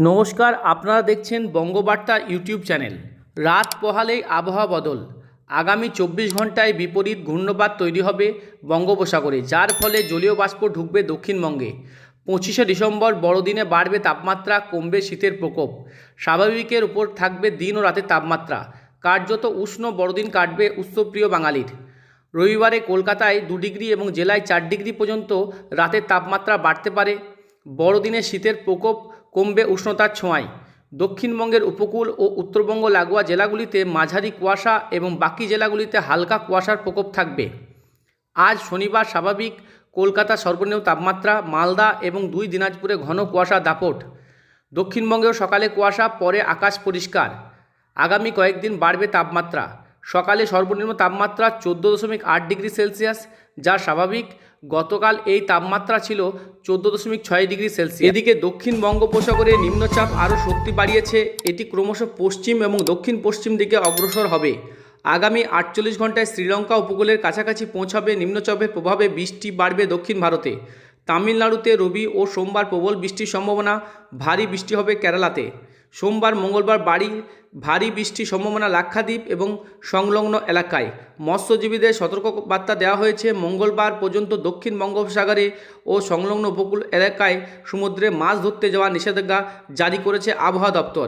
নমস্কার, আপনারা দেখছেন বঙ্গবার্তা ইউটিউব চ্যানেল। রাত পোহালেই আবহাওয়া বদল। আগামী 24 ঘন্টায় বিপরীত ঘূর্ণবাত তৈরি হবে বঙ্গোপসাগরে, যার ফলে জলীয় বাষ্প ঢুকবে দক্ষিণবঙ্গে। 25শে ডিসেম্বর বড়দিনে বাড়বে তাপমাত্রা, কমবে শীতের প্রকোপ। স্বাভাবিকের উপর থাকবে দিন ও রাতের তাপমাত্রা। কার্যত উষ্ণ বড়দিন কাটবে উৎসবপ্রিয় বাঙালির। রবিবারে কলকাতায় 2 ডিগ্রি এবং জেলায় 4 ডিগ্রি পর্যন্ত রাতের তাপমাত্রা বাড়তে পারে। বড়দিনে শীতের প্রকোপ কমবে উষ্ণতার ছোঁয়ায়। দক্ষিণবঙ্গের উপকূল ও উত্তরবঙ্গ লাগোয়া জেলাগুলিতে মাঝারি কুয়াশা এবং বাকি জেলাগুলিতে হালকা কুয়াশার প্রকোপ থাকবে। আজ শনিবার স্বাভাবিক কলকাতা সর্বনিম্ন তাপমাত্রা, মালদা এবং 2 দিনাজপুরে ঘন কুয়াশা দাপট। দক্ষিণবঙ্গেও সকালে কুয়াশা, পরে আকাশ পরিষ্কার। আগামী কয়েকদিন বাড়বে তাপমাত্রা। সকালে সর্বনিম্ন তাপমাত্রা 14.8 ডিগ্রি সেলসিয়াস, যা স্বাভাবিক। গতকাল এই তাপমাত্রা ছিল 14.6 ডিগ্রি সেলসিয়াস। এদিকে দক্ষিণ বঙ্গোপসাগরে নিম্নচাপ আরও শক্তি বাড়িয়েছে। এটি ক্রমশ পশ্চিম এবং দক্ষিণ পশ্চিম দিকে অগ্রসর হবে। আগামী 48 ঘন্টায় শ্রীলঙ্কা উপকূলের কাছাকাছি পৌঁছাবে। নিম্নচাপের প্রভাবে বৃষ্টি বাড়বে দক্ষিণ ভারতে। তামিলনাড়ুতে রবি ও সোমবার প্রবল বৃষ্টির সম্ভাবনা। ভারী বৃষ্টি হবে কেরালাতে। সোমবার মঙ্গলবার ভারী বৃষ্টির সম্ভাবনা লাক্ষাদ্বীপ এবং সংলগ্ন এলাকায়। মৎস্যজীবীদের সতর্কবার্তা দেওয়া হয়েছে। মঙ্গলবার পর্যন্ত দক্ষিণ বঙ্গোপসাগরে ও সংলগ্ন উপকূল এলাকায় সমুদ্রে মাছ ধরতে যাওয়ার নিষেধাজ্ঞা জারি করেছে আবহাওয়া দপ্তর।